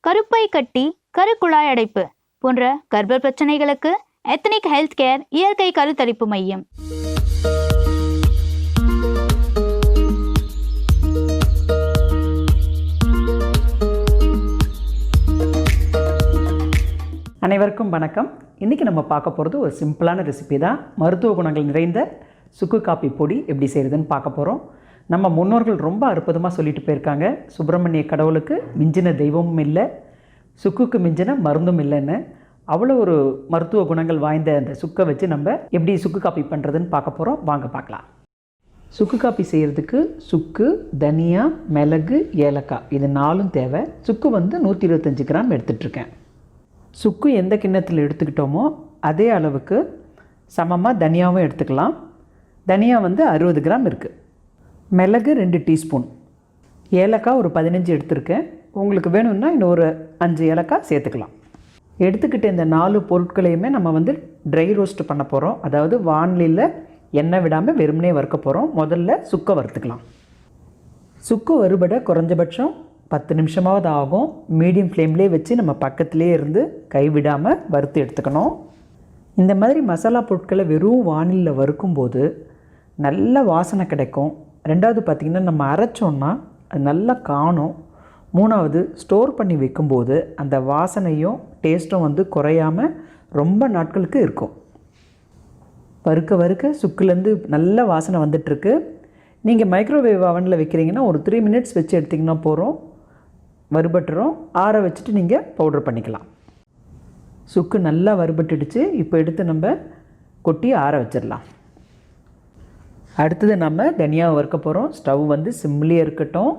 கருப்பை கட்டி, கருக்குழாய் அடைப்பு போன்ற கர்ப்ப பிரச்சனைகளுக்கு எத்னிக் ஹெல்த் கேர் இயற்கை கருத்தரிப்பு மையம். அனைவருக்கும் வணக்கம். இன்றைக்கி நம்ம பார்க்க போகிறது ஒரு சிம்பிளான ரெசிபி தான். மருத்துவ குணங்கள் நிறைந்த சுக்கு காப்பி பொடி எப்படி செய்கிறதுன்னு பார்க்க போகிறோம். நம்ம முன்னோர்கள் ரொம்ப அற்புதமாக சொல்லிட்டு போயிருக்காங்க, சுப்பிரமணிய கடவுளுக்கு மிஞ்சின தெய்வமும் இல்லை, சுக்குக்கு மிஞ்சின மருந்தும் இல்லைன்னு. அவ்வளோ ஒரு மருத்துவ குணங்கள் வாய்ந்த அந்த சுக்கை வச்சு நம்ம எப்படி சுக்கு காப்பி பண்ணுறதுன்னு பார்க்க போகிறோம். வாங்க பார்க்கலாம். சுக்கு காப்பி செய்கிறதுக்கு சுக்கு, தனியா, மிளகு, ஏலக்காய் இது 4 தேவை. சுக்கு 125 கிராம் எடுத்துகிட்ருக்கேன். சுக்கு எந்த கிண்ணத்தில் எடுத்துக்கிட்டோமோ அதே அளவுக்கு சமமாக தனியாவும் எடுத்துக்கலாம். தனியா 60 கிராம் இருக்குது. மிளகு 2 டீஸ்பூன், ஏலக்காய் ஒரு 15 எடுத்திருக்கேன். உங்களுக்கு வேணும்னா இன்னும் ஒரு 5 ஏலக்காய் சேர்த்துக்கலாம். எடுத்துக்கிட்ட இந்த 4 பொருட்களையுமே நம்ம ட்ரை ரோஸ்ட் பண்ண போகிறோம். அதாவது வாணலியில் எண்ணெய் விடாமல் வெறுமனே வறுக்க போகிறோம். முதல்ல சுக்கை வறுத்துக்கலாம். சுக்கு வறுபட குறைஞ்சபட்சம் 10 நிமிஷமாவது ஆகும். மீடியம் ஃப்ளேம்லேயே வச்சு நம்ம பக்கத்துலேயே இருந்து கைவிடாமல் வறுத்து எடுத்துக்கணும். இந்த மாதிரி மசாலா பொருட்களை வெறும் வானிலில் வறுக்கும்போது நல்ல வாசனை கிடைக்கும். ரெண்டாவது பார்த்திங்கன்னா நம்ம அரைச்சோன்னா அது நல்லா காணும். மூணாவது ஸ்டோர் பண்ணி வைக்கும்போது அந்த வாசனையும் டேஸ்ட்டும் குறையாமல் ரொம்ப நாட்களுக்கு இருக்கும். வறுக்க வறுக்க சுக்குலேருந்து நல்ல வாசனை வந்துட்டுருக்கு. நீங்கள் மைக்ரோவேவ் அவனில் வைக்கிறீங்கன்னா ஒரு 3 மினிட்ஸ் வச்சு எடுத்திங்கன்னா போகிறோம், வறுபட்டுரும். ஆற வச்சுட்டு நீங்கள் பவுடர் பண்ணிக்கலாம். சுக்கு நல்லா வறுபட்டுடுச்சு. இப்போ எடுத்து நம்ம கொட்டி ஆற வச்சிடலாம். அடுத்தது நம்ம தனியாக வறுக்க போகிறோம். ஸ்டவ் சிம்லேயே இருக்கட்டும்.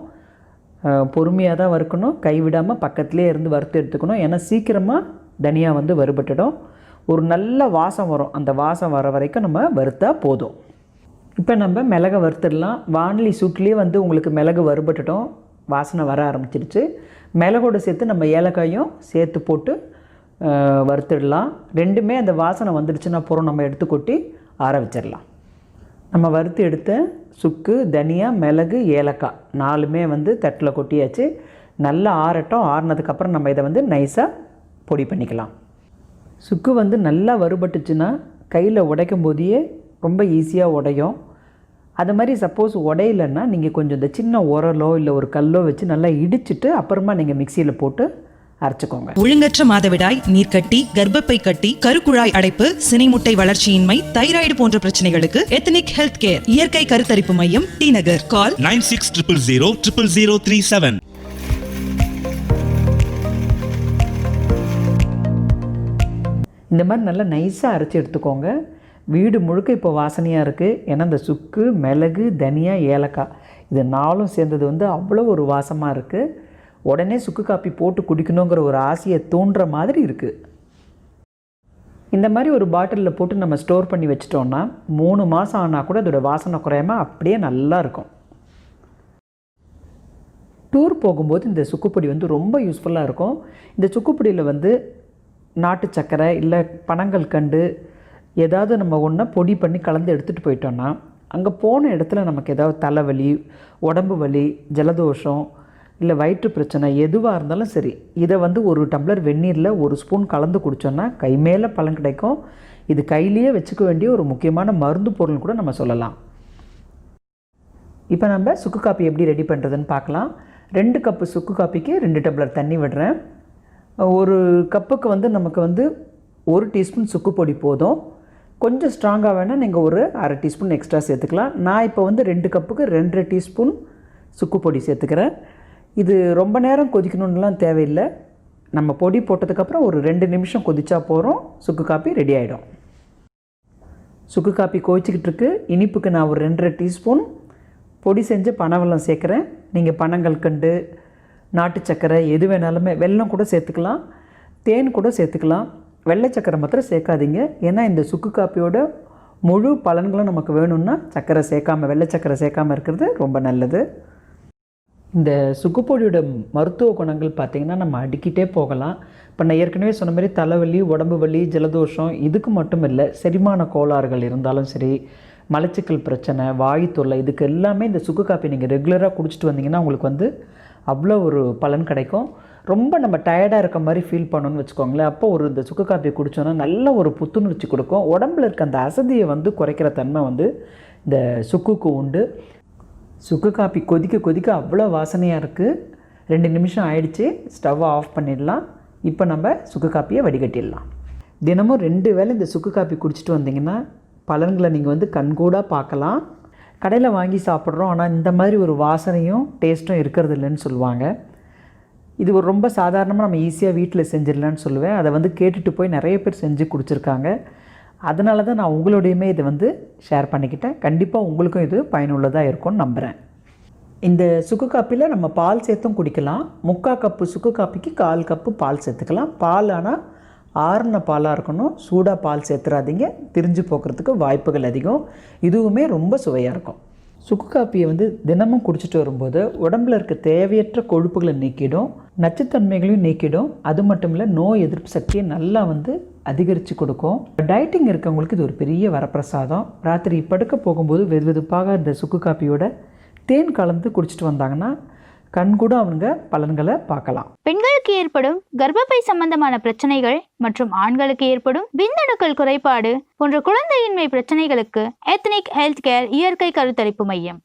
பொறுமையாக தான் வறுக்கணும், கைவிடாமல் பக்கத்துலேயே இருந்து வறுத்து எடுத்துக்கணும். ஏன்னா சீக்கிரமாக தனியா வறுபட்டுடும். ஒரு நல்ல வாசம் வரும். அந்த வாசம் வர வரைக்கும் நம்ம வறுத்தா போதும். இப்போ நம்ம மிளகை வறுத்துடலாம். வானலி சூட்லேயே உங்களுக்கு மிளகு வறுபட்டுட்டோம், வாசனை வர ஆரம்பிச்சிடுச்சு. மிளகோடு சேர்த்து நம்ம ஏலக்காயும் சேர்த்து போட்டு வறுத்துடலாம். ரெண்டுமே அந்த வாசனை வந்துடுச்சுன்னா போகிறோம், நம்ம எடுத்து கொட்டி ஆற வச்சிடலாம். நம்ம வறுத்து எடுத்த சுக்கு, தனியா, மிளகு, ஏலக்காய் 4மே தட்டில் கொட்டியாச்சு. நல்லா ஆறட்டும். ஆறினதுக்கப்புறம் நம்ம இதை நைஸாக பொடி பண்ணிக்கலாம். சுக்கு நல்லா வறுபட்டுச்சுன்னா கையில் உடைக்கும் போதே ரொம்ப ஈஸியாக உடையும். அது மாதிரி சப்போஸ் உடையிலன்னா நீங்கள் கொஞ்சம் இந்த சின்ன உரலோ இல்லை ஒரு கல்லோ வச்சு நல்லா இடிச்சிட்டு அப்புறமா நீங்கள் மிக்சியில் போட்டு அரைச்சிக்கோங்க. ஒழுங்கற்ற மாதவிடாய், நீர்க்கட்டி, கர்ப்பப்பை கட்டி, கருக்குழாய் அடைப்பு, சினைமுட்டை வளர்ச்சியின்மை, தைராய்டு போன்ற பிரச்சனைகளுக்கு எத்னிக் ஹெல்த் கேர் இயற்கை கருத்தரிப்பு மையம், டி நகர். கால் 9600000037. இந்த மாதிரி நல்லா நைஸாக அரைச்சி எடுத்துக்கோங்க. வீடு முழுக்க இப்போ வாசனையாக இருக்குது. ஏன்னா இந்த சுக்கு, மிளகு, தனியா, ஏலக்காய் இது 4ம் சேர்ந்தது அவ்வளோ ஒரு வாசமாக இருக்குது. உடனே சுக்கு காப்பி போட்டு குடிக்கணுங்கிற ஒரு ஆசையை தூண்டுற மாதிரி இருக்குது. இந்த மாதிரி ஒரு பாட்டிலில் போட்டு நம்ம ஸ்டோர் பண்ணி வச்சிட்டோன்னா 3 மாதம் ஆனால் கூட அதோடய வாசனை குறையாமல் அப்படியே நல்லா இருக்கும். டூர் போகும்போது இந்த சுக்குப்பொடி ரொம்ப யூஸ்ஃபுல்லாக இருக்கும். இந்த சுக்குப்பொடியில் நாட்டு சக்கரை இல்லை பனங்கள் கண்டு ஏதாவது நம்ம ஒன்றை பொடி பண்ணி கலந்து எடுத்துகிட்டு போயிட்டோன்னா அங்கே போன இடத்துல நமக்கு ஏதாவது தலைவலி, உடம்பு வலி, ஜலதோஷம் இல்லை வயிற்று பிரச்சனை எதுவாக இருந்தாலும் சரி, இதை ஒரு டம்ளர் வெந்நீரில் 1 ஸ்பூன் கலந்து குடித்தோன்னா கை மேலே பலன் கிடைக்கும். இது கையிலேயே வச்சுக்க வேண்டிய ஒரு முக்கியமான மருந்து பொருள் கூட நம்ம சொல்லலாம். இப்போ நம்ம சுக்கு காப்பி எப்படி ரெடி பண்ணுறதுன்னு பார்க்கலாம். 2 கப்பு சுக்கு காப்பிக்கு 2 டம்ளர் தண்ணி விடுறேன். ஒரு கப்புக்கு நமக்கு 1 டீஸ்பூன் சுக்கு பொடி போதும். கொஞ்சம் ஸ்ட்ராங்காக வேணால் நீங்கள் ஒரு அரை டீஸ்பூன் எக்ஸ்ட்ரா சேர்த்துக்கலாம். நான் இப்போ 2 கப்புக்கு 2.5 டீஸ்பூன் சுக்கு பொடி சேர்த்துக்கிறேன். இது ரொம்ப நேரம் கொதிக்கணுன்னெலாம் தேவையில்லை. நம்ம பொடி போட்டதுக்கப்புறம் ஒரு 2 நிமிஷம் கொதிச்சா போகிறோம், சுக்கு காப்பி ரெடி ஆகிடும். சுக்கு காப்பி கொதிச்சிக்கிட்டு இருக்கு. இனிப்புக்கு நான் ஒரு 2.5 டீஸ்பூன் பொடி செஞ்சு பனவெல்லம் சேர்க்குறேன். நீங்கள் பனங்கள் கண்டு, நாட்டு சக்கரை எது வேணாலுமே, வெல்லம் கூட சேர்த்துக்கலாம், தேன் கூட சேர்த்துக்கலாம். வெள்ளை சக்கரை மாத்திரம் சேர்க்காதீங்க. ஏன்னா இந்த சுக்கு காப்பியோட முழு பலன்களும் நமக்கு வேணும்னா சக்கரை சேர்க்காமல், வெள்ளை சக்கரை சேர்க்காமல் இருக்கிறது ரொம்ப நல்லது. இந்த சுக்குப்பொடியோட மருத்துவ குணங்கள் பார்த்திங்கன்னா நம்ம அடிக்கிட்டே போகலாம். இப்போ நான் ஏற்கனவே சொன்ன மாதிரி தலைவலி, உடம்பு வலி, ஜலதோஷம் இதுக்கு மட்டும் இல்லை, செரிமான கோளாறுகள் இருந்தாலும் சரி, மலச்சிக்கல் பிரச்சனை, வாயு தொல்லை, இதுக்கு எல்லாமே இந்த சுக்கு காப்பி நீங்கள் ரெகுலராக குடிச்சிட்டு வந்தீங்கன்னா உங்களுக்கு அவ்வளோ ஒரு பலன் கிடைக்கும். ரொம்ப நம்ம டயர்டாக இருக்க மாதிரி ஃபீல் பண்ணணும்னு வச்சுக்கோங்களேன். அப்போ இந்த சுக்கு காப்பி குடித்தோன்னா நல்ல ஒரு புத்துணர்ச்சி கொடுக்கும். உடம்புல இருக்க அந்த அசதியை குறைக்கிற தன்மை இந்த சுக்குக்கு உண்டு. சுக்கு காப்பி கொதிக்க கொதிக்க அவ்வளோ வாசனையாக இருக்குது. 2 நிமிஷம் ஆயிடுச்சு, ஸ்டவ்வை ஆஃப் பண்ணிடலாம். இப்போ நம்ம சுக்கு காப்பியை வடிகட்டிடலாம். தினமும் 2 வேளை இந்த சுக்கு காப்பி குடிச்சிட்டு வந்தீங்கன்னா பலன்களை நீங்கள் கண்கூடாக பார்க்கலாம். கடையில் வாங்கி சாப்பிட்றோம், ஆனால் இந்த மாதிரி ஒரு வாசனையும் டேஸ்ட்டும் இருக்கிறது இல்லைன்னு சொல்லுவாங்க. இது ரொம்ப சாதாரணமாக நம்ம ஈஸியாக வீட்டில் செஞ்சிடலான்னு சொல்லுவேன். அதை கேட்டுட்டு போய் நிறைய பேர் செஞ்சு குடிச்சிருக்காங்க. அதனால தான் நான் உங்களோடையுமே இதை ஷேர் பண்ணிக்கிட்டேன். கண்டிப்பாக உங்களுக்கும் இது பயனுள்ளதாக இருக்கும்னு நம்புகிறேன். இந்த சுக்கு காப்பியில் நம்ம பால் சேர்த்தும் குடிக்கலாம். 3/4 கப்பு சுக்கு காப்பிக்கு 1/4 கப்பு பால் சேர்த்துக்கலாம். பால் ஆனால் ஆறுன பாலாக இருக்கணும். சூடாக பால் சேர்த்துறாதீங்க, திரிஞ்சு போக்குறதுக்கு வாய்ப்புகள் அதிகம். இதுவுமே ரொம்ப சுவையாக இருக்கும். சுக்கு காப்பியை தினமும் குடிச்சிட்டு வரும்போது உடம்புல இருக்க தேவையற்ற கொழுப்புகளை நீக்கிடும், நச்சுத்தன்மைகளையும் நீக்கிடும். அது மட்டும் இல்லை, நோய் எதிர்ப்பு சக்தியை நல்லா அதிகரித்து கொடுக்கும். டயட்டிங் இருக்கவங்களுக்கு இது ஒரு பெரிய வரப்பிரசாதம். ராத்திரி படுக்க போகும்போது வெதுவெதுப்பாக இந்த சுக்கு காப்பியோட தேன் கலந்து குடிச்சிட்டு வந்தாங்கன்னா கண்கூட அவங்க பலன்களை பார்க்கலாம். பெண்களுக்கு ஏற்படும் கர்ப்பப்பை சம்பந்தமான பிரச்சனைகள் மற்றும் ஆண்களுக்கு ஏற்படும் விந்தணுக்கள் குறைபாடு போன்ற குழந்தையின்மை பிரச்சனைகளுக்கு எத்னிக் ஹெல்த் கேர் இயற்கை கருத்தரிப்பு மையம்